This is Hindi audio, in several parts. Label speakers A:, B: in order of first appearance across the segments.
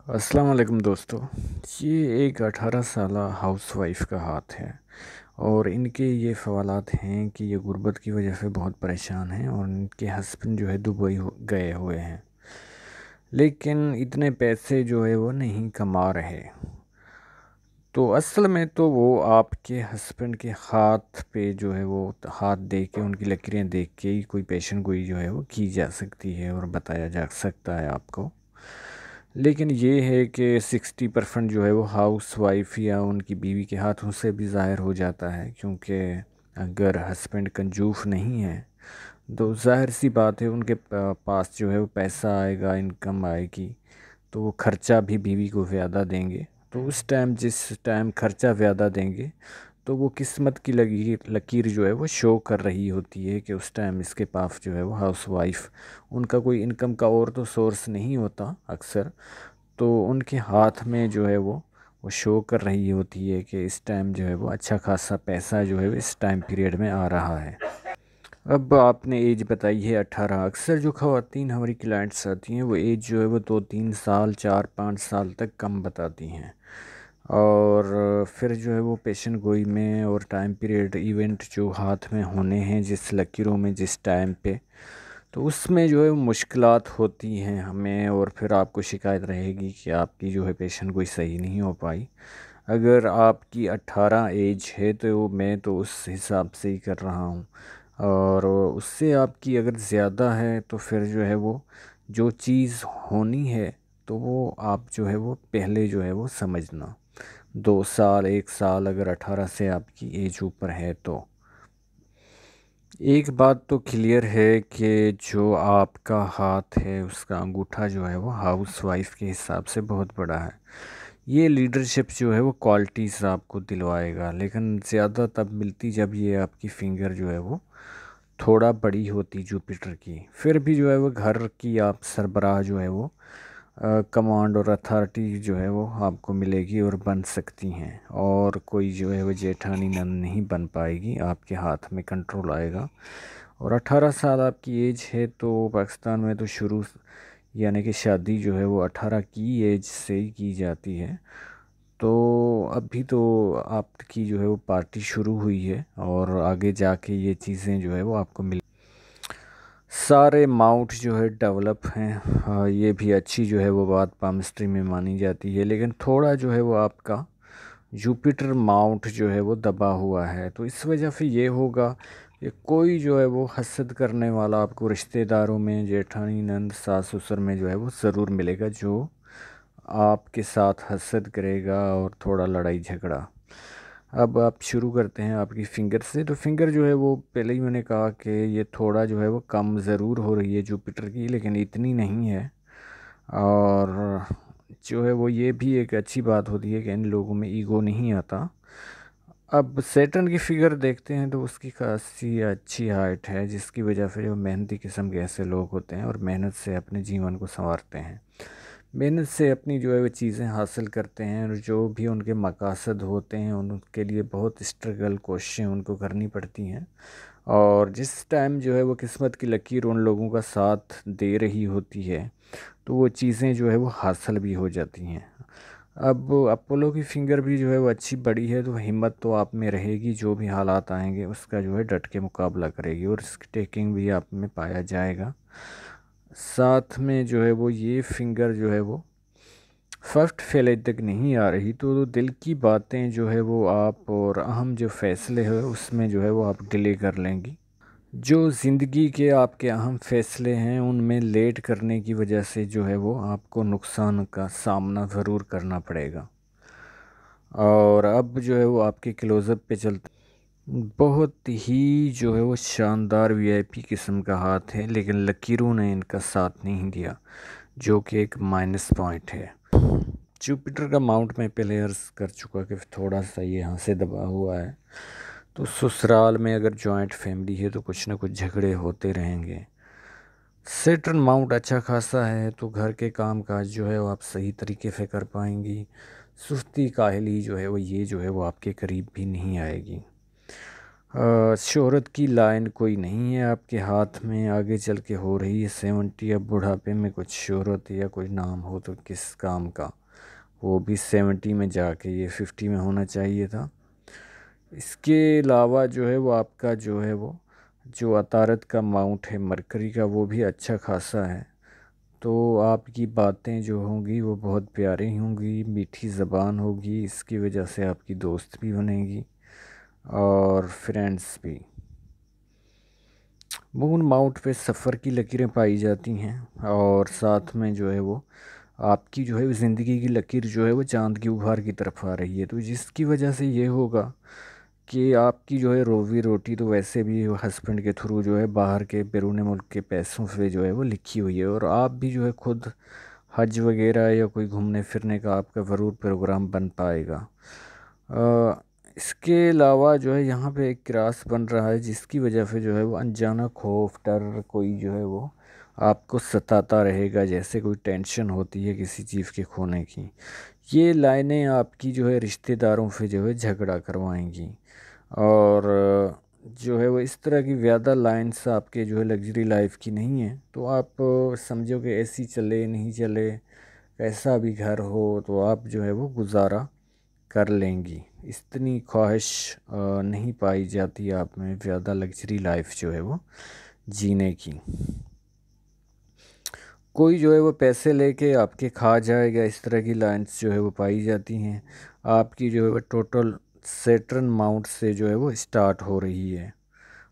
A: अस्सलाम वालेकुम दोस्तों। ये एक 18 साला हाउसवाइफ का हाथ है और इनके ये सवालात हैं कि ये गुर्बत की वजह से बहुत परेशान हैं और इनके हस्बैंड जो है दुबई गए हुए हैं, लेकिन इतने पैसे जो है वो नहीं कमा रहे। तो असल में तो वो आपके हस्बैंड के हाथ पे जो है वो हाथ देख के, उनकी लकीरें देख के ही कोई पेशन गोई जो है वो की जा सकती है और बताया जा सकता है आपको। लेकिन ये है कि 60% जो है वो हाउस वाइफ या उनकी बीवी के हाथों से भी ज़ाहिर हो जाता है, क्योंकि अगर हस्बैंड कंजूस नहीं है तो जाहिर सी बात है उनके पास जो है वो पैसा आएगा, इनकम आएगी, तो वो खर्चा भी बीवी को ज़्यादा देंगे। तो उस टाइम जिस टाइम खर्चा ज़्यादा देंगे तो वो किस्मत की लकीर लकीर जो है वो शो कर रही होती है कि उस टाइम इसके पास जो है वो हाउस वाइफ, उनका कोई इनकम का और तो सोर्स नहीं होता अक्सर, तो उनके हाथ में जो है वो शो कर रही होती है कि इस टाइम जो है वो अच्छा खासा पैसा जो है वो इस टाइम पीरियड में आ रहा है। अब आपने एज बताई है 18। अक्सर जो ख़वातीन हमारी क्लाइंट्स आती हैं वो एज जो है वो 2-3 साल 4-5 साल तक कम बताती हैं, और फिर जो है वो पेशन गोई में और टाइम पीरियड इवेंट जो हाथ में होने हैं जिस लकीरों में जिस टाइम पे, तो उसमें जो है मुश्किलात होती हैं हमें, और फिर आपको शिकायत रहेगी कि आपकी जो है पेशन गोई सही नहीं हो पाई। अगर आपकी 18 एज है तो मैं तो उस हिसाब से ही कर रहा हूँ, और उससे आपकी अगर ज़्यादा है तो फिर जो है वो जो चीज़ होनी है तो वो आप जो है वो पहले जो है वो समझना। 2 साल 1 साल अगर 18 से आपकी एज ऊपर है तो एक बात तो क्लियर है कि जो आपका हाथ है उसका अंगूठा जो है वो हाउस वाइफ के हिसाब से बहुत बड़ा है। ये लीडरशिप जो है वो क्वालिटीज़ आपको दिलवाएगा, लेकिन ज़्यादा तब मिलती जब ये आपकी फिंगर जो है वो थोड़ा बड़ी होती जुपिटर की। फिर भी जो है वो घर की आप सरबराह जो है वो कमांड और अथॉरिटी जो है वो आपको मिलेगी और बन सकती हैं, और कोई जो है वो जेठानी नंद नहीं बन पाएगी, आपके हाथ में कंट्रोल आएगा। और 18 साल आपकी एज है तो पाकिस्तान में तो शुरू यानी कि शादी जो है वो 18 की एज से ही की जाती है। तो अभी तो आपकी जो है वो पार्टी शुरू हुई है और आगे जाके ये चीज़ें जो है वो आपको मिल सारे माउंट जो है डेवलप हैं। हाँ, ये भी अच्छी जो है वो बात पामिस्ट्री में मानी जाती है, लेकिन थोड़ा जो है वो आपका जुपिटर माउंट जो है वो दबा हुआ है, तो इस वजह से ये होगा कि कोई जो है वो हसद करने वाला आपको रिश्तेदारों में जेठानी नंद सास ससुर में जो है वो ज़रूर मिलेगा, जो आपके साथ हसद करेगा और थोड़ा लड़ाई झगड़ा। अब आप शुरू करते हैं आपकी फ़िंगर से। तो फिंगर जो है वो पहले ही मैंने कहा कि ये थोड़ा जो है वो कम ज़रूर हो रही है जुपिटर की, लेकिन इतनी नहीं है। और जो है वो ये भी एक अच्छी बात होती है कि इन लोगों में ईगो नहीं आता। अब सैटर्न की फिगर देखते हैं तो उसकी खासी अच्छी हाइट है, जिसकी वजह से जो मेहनती किस्म के ऐसे लोग होते हैं और मेहनत से अपने जीवन को संवारते हैं, मेहनत से अपनी जो है वो चीज़ें हासिल करते हैं, और जो भी उनके मकासद होते हैं उनके लिए बहुत स्ट्रगल कोशिशें उनको करनी पड़ती हैं। और जिस टाइम जो है वो किस्मत की लकीर उन लोगों का साथ दे रही होती है तो वो चीज़ें जो है वो हासिल भी हो जाती हैं। अब अपोलो की फिंगर भी जो है वो अच्छी बड़ी है, तो हिम्मत तो आप में रहेगी, जो भी हालात आएंगे उसका जो है डट के मुकाबला करेगी और रिस्क टेकिंग भी आप में पाया जाएगा। साथ में जो है वो ये फिंगर जो है वो फर्स्ट फैले तक नहीं आ रही, तो दिल की बातें जो है वो आप और अहम जो फैसले हैं उसमें जो है वो आप डिले कर लेंगी। जो ज़िंदगी के आपके अहम फैसले हैं उनमें लेट करने की वजह से जो है वो आपको नुकसान का सामना ज़रूर करना पड़ेगा। और अब जो है वो आपके क्लोज़अप पे चलते, बहुत ही जो है वो शानदार वीआईपी किस्म का हाथ है, लेकिन लकीरों ने इनका साथ नहीं दिया, जो कि एक माइनस पॉइंट है। जुपिटर का माउंट में पहले अर्ज कर चुका कि थोड़ा सा ये यहाँ से दबा हुआ है, तो ससुराल में अगर जॉइंट फैमिली है तो कुछ ना कुछ झगड़े होते रहेंगे। सेटर्न माउंट अच्छा खासा है तो घर के काम काज जो है वो आप सही तरीके से कर पाएंगी। सुस्ती काहली जो है वो ये जो है वो आपके करीब भी नहीं आएगी। शोहरत की लाइन कोई नहीं है आपके हाथ में आगे चल के हो रही है 70, अब बुढ़ापे में कुछ शोहरत या कोई नाम हो तो किस काम का, वो भी 70 में जाके, ये 50 में होना चाहिए था। इसके अलावा जो है वो आपका जो है वो जो अतारत का माउंट है मरकरी का, वो भी अच्छा खासा है। तो आपकी बातें जो होंगी वो बहुत प्यारी होंगी, मीठी ज़बान होगी, इसकी वजह से आपकी दोस्त भी बनेगी और फ्रेंड्स भी। मून माउंट पे सफ़र की लकीरें पाई जाती हैं और साथ में जो है वो आपकी जो है ज़िंदगी की लकीर जो है वो चांद की उभार की तरफ आ रही है, तो जिसकी वजह से ये होगा कि आपकी जो है रोज़ी रोटी तो वैसे भी हस्बैंड के थ्रू जो है बाहर के बैरून मुल्क के पैसों से जो है वो लिखी हुई है, और आप भी जो है खुद हज वगैरह या कोई घूमने फिरने का आपका ज़रूर प्रोग्राम बन पाएगा। इसके अलावा जो है यहाँ पे एक क्रास बन रहा है जिसकी वजह से जो है वो अनजाना खौफ डर कोई जो है वो आपको सताता रहेगा, जैसे कोई टेंशन होती है किसी चीज़ के खोने की। ये लाइनें आपकी जो है रिश्तेदारों से जो है झगड़ा करवाएंगी, और जो है वो इस तरह की ज़्यादा लाइन्स आपके जो है लग्जरी लाइफ की नहीं है, तो आप समझो कि ऐसी चले नहीं चले, कैसा भी घर हो तो आप जो है वो गुजारा कर लेंगी। इतनी ख्वाहिश नहीं पाई जाती आप में ज़्यादा लग्जरी लाइफ जो है वो जीने की। कोई जो है वो पैसे लेके आपके खा जाएगा, इस तरह की लाइंस जो है वो पाई जाती हैं। आपकी जो है वो टोटल सेटर्न माउंट से जो है वो स्टार्ट हो रही है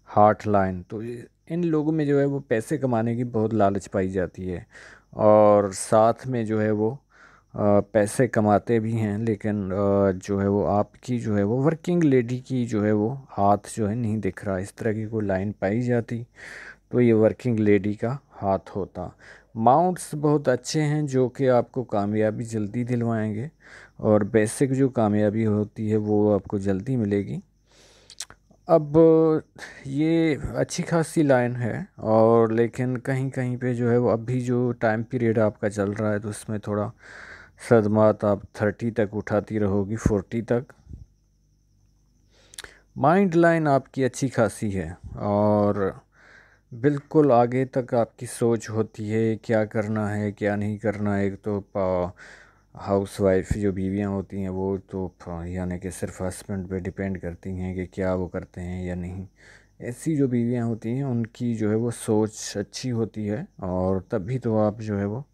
A: हार्ट लाइन, तो इन लोगों में जो है वो पैसे कमाने की बहुत लालच पाई जाती है, और साथ में जो है वो पैसे कमाते भी हैं, लेकिन जो है वो आपकी जो है वो वर्किंग लेडी की जो है वो हाथ जो है नहीं दिख रहा, इस तरह की कोई लाइन पाई जाती तो ये वर्किंग लेडी का हाथ होता। माउंट्स बहुत अच्छे हैं जो कि आपको कामयाबी जल्दी दिलवाएंगे, और बेसिक जो कामयाबी होती है वो आपको जल्दी मिलेगी। अब ये अच्छी खासी लाइन है, और लेकिन कहीं कहीं पे जो है वो अभी जो टाइम पीरियड आपका चल रहा है तो उसमें थोड़ा सदमात आप 30 तक उठाती रहोगी, 40 तक। माइंड लाइन आपकी अच्छी खासी है, और बिल्कुल आगे तक आपकी सोच होती है क्या करना है क्या नहीं करना है। एक तो हाउस वाइफ जो बीवियां होती हैं वो तो यानी कि सिर्फ हस्बैंड पे डिपेंड करती हैं कि क्या वो करते हैं या नहीं। ऐसी जो बीवियां होती हैं उनकी जो है वो सोच अच्छी होती है, और तभी तो आप जो है वो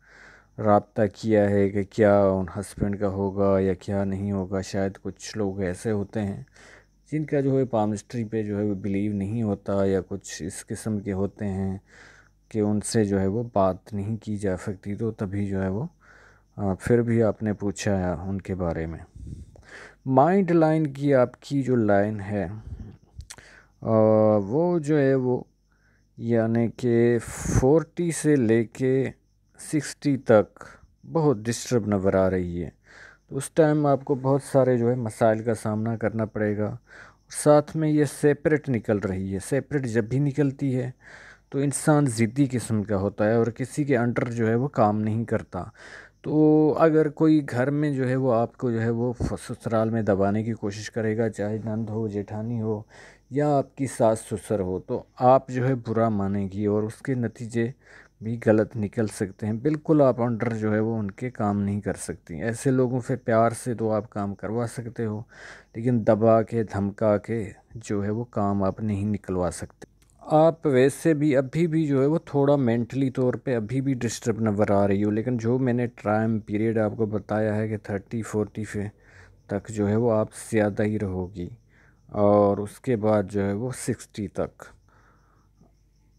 A: राब्ता किया है कि क्या उन हस्बैंड का होगा या क्या नहीं होगा। शायद कुछ लोग ऐसे होते हैं जिनका जो है पामिस्ट्री पे जो है वो बिलीव नहीं होता, या कुछ इस किस्म के होते हैं कि उनसे जो है वो बात नहीं की जा सकती, तो तभी जो है वो फिर भी आपने पूछा है उनके बारे में। माइंड लाइन की आपकी जो लाइन है वो जो है वो यानी कि 40 से लेके 60 तक बहुत डिस्टर्ब नज़र आ रही है, तो उस टाइम आपको बहुत सारे जो है मसाइल का सामना करना पड़ेगा। साथ में ये सेपरेट निकल रही है, सेपरेट जब भी निकलती है तो इंसान ज़िद्दी किस्म का होता है और किसी के अंडर जो है वो काम नहीं करता। तो अगर कोई घर में जो है वो आपको जो है वो ससुराल में दबाने की कोशिश करेगा, चाहे नंद हो जेठानी हो या आपकी सास ससुर हो, तो आप जो है बुरा मानेगी और उसके नतीजे भी गलत निकल सकते हैं। बिल्कुल आप अंडर जो है वो उनके काम नहीं कर सकती। ऐसे लोगों से प्यार से तो आप काम करवा सकते हो, लेकिन दबा के धमका के जो है वो काम आप नहीं निकलवा सकते। आप वैसे भी अभी भी जो है वो थोड़ा मेंटली तौर पे अभी भी डिस्टर्ब नज़र आ रही हो, लेकिन जो मैंने टाइम पीरियड आपको बताया है कि 30-40 से तक जो है वो आप ज़्यादा ही रहोगी, और उसके बाद जो है वो 60 तक।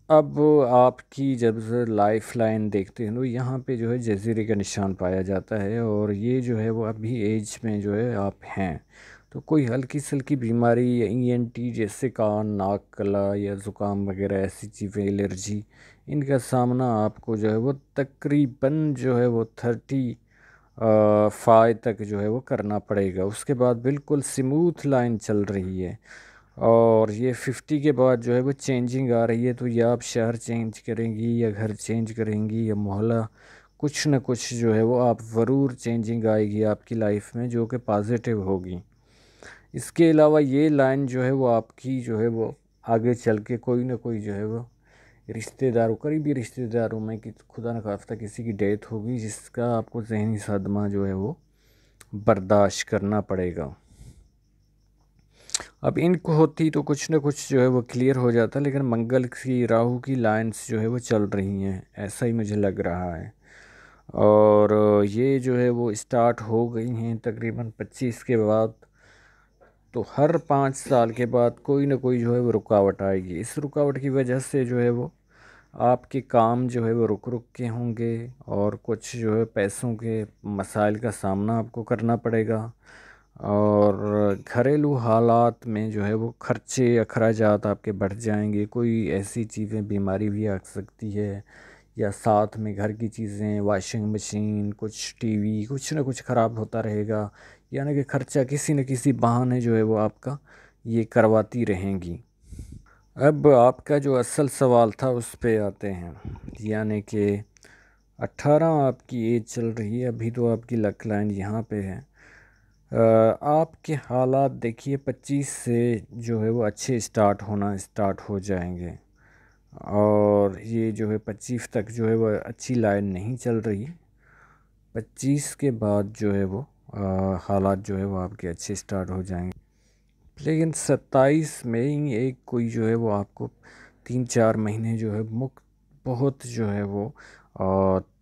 A: अब आपकी जब से लाइफ लाइन देखते हैं तो यहाँ पे जो है जजीरे का निशान पाया जाता है, और ये जो है वो अभी एज में जो है आप हैं, तो कोई हल्की सल्की बीमारी या ईएनटी जैसे कान नाक गला या ज़ुकाम वगैरह ऐसी चीज़ें एलर्जी, इनका सामना आपको जो है वो तकरीबन जो है वो 35 तक जो है वो करना पड़ेगा। उसके बाद बिल्कुल स्मूथ लाइन चल रही है, और ये 50 के बाद जो है वो चेंजिंग आ रही है, तो या आप शहर चेंज करेंगी या घर चेंज करेंगी या मोहल्ला, कुछ न कुछ जो है वो आप ज़रूर चेंजिंग आएगी आपकी लाइफ में जो कि पॉजिटिव होगी। इसके अलावा ये लाइन जो है वो आपकी जो है वो आगे चल के कोई ना कोई जो है वो रिश्तेदारों, करीबी रिश्तेदारों में कि खुदा न खास्ता किसी की डेथ होगी जिसका आपको ज़हनी सदमा जो है वो बर्दाश्त करना पड़ेगा। अब इनको होती तो कुछ ना कुछ जो है वो क्लियर हो जाता, लेकिन मंगल की, राहु की लाइंस जो है वो चल रही हैं, ऐसा ही मुझे लग रहा है। और ये जो है वो स्टार्ट हो गई हैं तकरीबन 25 के बाद। तो हर 5 साल के बाद कोई ना कोई जो है वो रुकावट आएगी। इस रुकावट की वजह से जो है वो आपके काम जो है वो रुक रुक के होंगे, और कुछ जो है पैसों के मसाइल का सामना आपको करना पड़ेगा। और घरेलू हालात में जो है वो खर्चे अखराजात आपके बढ़ जाएंगे। कोई ऐसी चीज़ें, बीमारी भी आ सकती है, या साथ में घर की चीज़ें, वॉशिंग मशीन, कुछ टीवी, कुछ ना कुछ ख़राब होता रहेगा। यानी कि खर्चा किसी न किसी बहाने जो है वो आपका ये करवाती रहेंगी। अब आपका जो असल सवाल था उस पे आते हैं। यानी कि 18 आपकी एज चल रही है अभी, तो आपकी लक लाइन यहाँ पे है। आपके हालात देखिए 25 से जो है वो अच्छे स्टार्ट हो जाएंगे। और ये जो है 25 तक जो है वो अच्छी लाइन नहीं चल रही। 25 के बाद जो है वो हालात जो है वो आपके अच्छे स्टार्ट हो जाएंगे। लेकिन 27 में ही एक कोई जो है वो आपको 3-4 महीने जो है मुक्त, बहुत जो है वो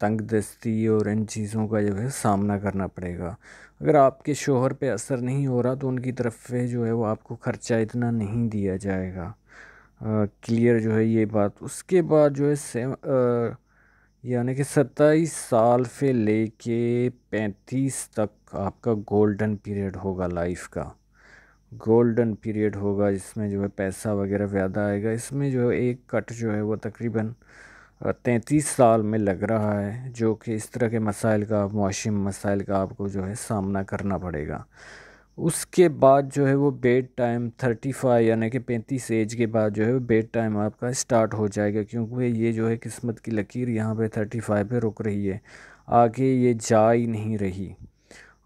A: तंग दस्ती और इन चीज़ों का जो है सामना करना पड़ेगा। अगर आपके शोहर पे असर नहीं हो रहा तो उनकी तरफ से जो है वो आपको खर्चा इतना नहीं दिया जाएगा। क्लियर जो है ये बात। उसके बाद जो है यानी कि 27 साल से लेके 35 तक आपका गोल्डन पीरियड होगा लाइफ का। गोल्डन पीरियड होगा जिसमें जो है पैसा वगैरह ज़्यादा आएगा। इसमें जो है एक कट जो है वो तकरीबन 33 साल में लग रहा है, जो कि इस तरह के मसाइल का, मुआशी मसाइल का आपको जो है सामना करना पड़ेगा। उसके बाद जो है वो बेड टाइम 35 यानी कि 35 एज के बाद जो है वो बेड टाइम आपका स्टार्ट हो जाएगा, क्योंकि ये जो है किस्मत की लकीर यहाँ पे 35 पे रुक रही है, आगे ये जा ही नहीं रही।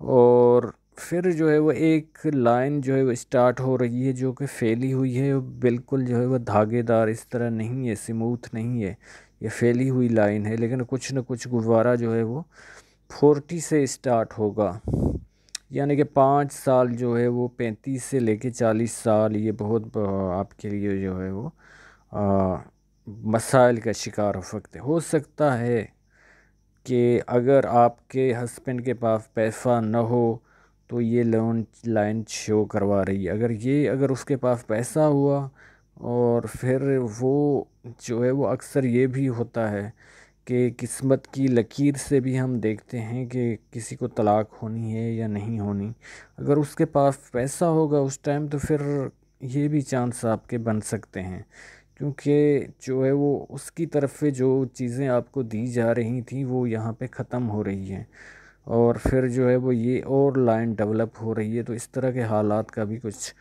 A: और फिर जो है वो एक लाइन जो है वो स्टार्ट हो रही है जो कि फैली हुई है, वो बिल्कुल जो है वो धागेदार इस तरह नहीं है, स्मूथ नहीं है, ये फैली हुई लाइन है। लेकिन कुछ न कुछ गुब्बारा जो है वो 40 से स्टार्ट होगा। यानी कि 5 साल जो है वो 35 से लेके 40 साल, ये बहुत आपके लिए जो है वो आ, मसाइल का शिकार हो सकता है कि अगर आपके हस्बैंड के पास पैसा न हो तो ये लोन लाइन शो करवा रही है। अगर उसके पास पैसा हुआ, और फिर वो जो है वो अक्सर ये भी होता है कि किस्मत की लकीर से भी हम देखते हैं कि किसी को तलाक होनी है या नहीं होनी। अगर उसके पास पैसा होगा उस टाइम तो फिर ये भी चांस आपके बन सकते हैं, क्योंकि जो है वो उसकी तरफ से जो चीज़ें आपको दी जा रही थी वो यहाँ पे ख़त्म हो रही हैं, और फिर जो है वो ये और लाइन डेवलप हो रही है। तो इस तरह के हालात का भी कुछ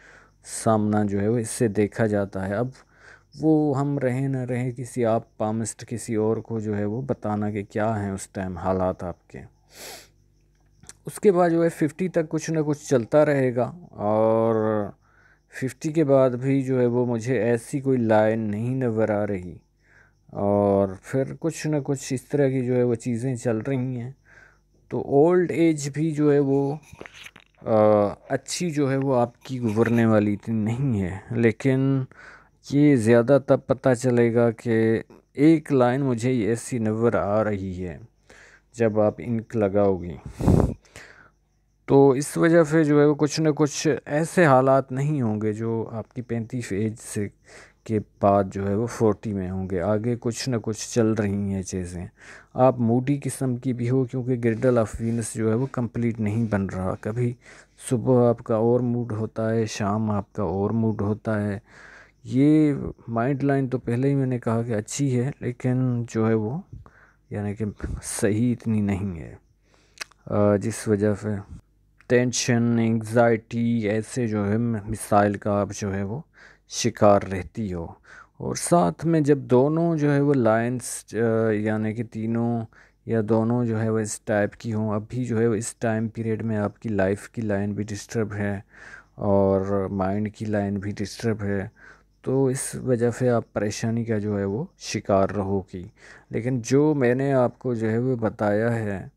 A: सामना जो है वो इससे देखा जाता है। अब वो हम रहें न रहें, किसी आप पामिस्ट किसी और को जो है वो बताना कि क्या है उस टाइम हालात आपके। उसके बाद जो है 50 तक कुछ ना कुछ चलता रहेगा, और 50 के बाद भी जो है वो मुझे ऐसी कोई लाइन नहीं नज़र आ रही। और फिर कुछ ना कुछ इस तरह की जो है वो चीज़ें चल रही हैं। तो ओल्ड एज भी जो है वो अच्छी जो है वो आपकी गुजरने वाली थी नहीं है। लेकिन ये ज़्यादा तब पता चलेगा कि एक लाइन मुझे ऐसी नज़र आ रही है जब आप इंक लगाओगी। तो इस वजह से जो है वो कुछ ना कुछ ऐसे हालात नहीं होंगे जो आपकी 35 एज से के बाद जो है वो 40 में होंगे। आगे कुछ ना कुछ चल रही हैं चीज़ें। आप मूडी किस्म की भी हो, क्योंकि गिरडल ऑफ वीनस जो है वो कंप्लीट नहीं बन रहा। कभी सुबह आपका और मूड होता है, शाम आपका और मूड होता है। ये माइंड लाइन तो पहले ही मैंने कहा कि अच्छी है, लेकिन जो है वो यानी कि सही इतनी नहीं है, जिस वजह से टेंशन, एंग्जाइटी ऐसे जो है मिसाइल का आप जो है वो शिकार रहती हो। और साथ में जब दोनों जो है वो लाइंस यानी कि तीनों या दोनों जो है वो इस टाइप की हों, अभी जो है वो इस टाइम पीरियड में आपकी लाइफ की लाइन भी डिस्टर्ब है, और माइंड की लाइन भी डिस्टर्ब है, तो इस वजह से आप परेशानी का जो है वो शिकार रहोगी। लेकिन जो मैंने आपको जो है वो बताया है,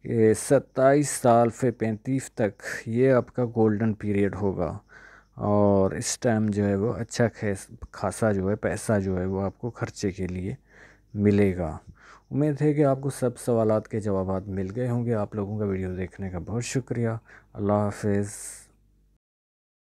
A: ये 27 साल से 35 तक ये आपका गोल्डन पीरियड होगा। और इस टाइम जो है वो अच्छा खासा जो है पैसा जो है वो आपको खर्चे के लिए मिलेगा। उम्मीद है कि आपको सब सवालात के जवाबात मिल गए होंगे। आप लोगों का वीडियो देखने का बहुत शुक्रिया। अल्लाह हाफिज़।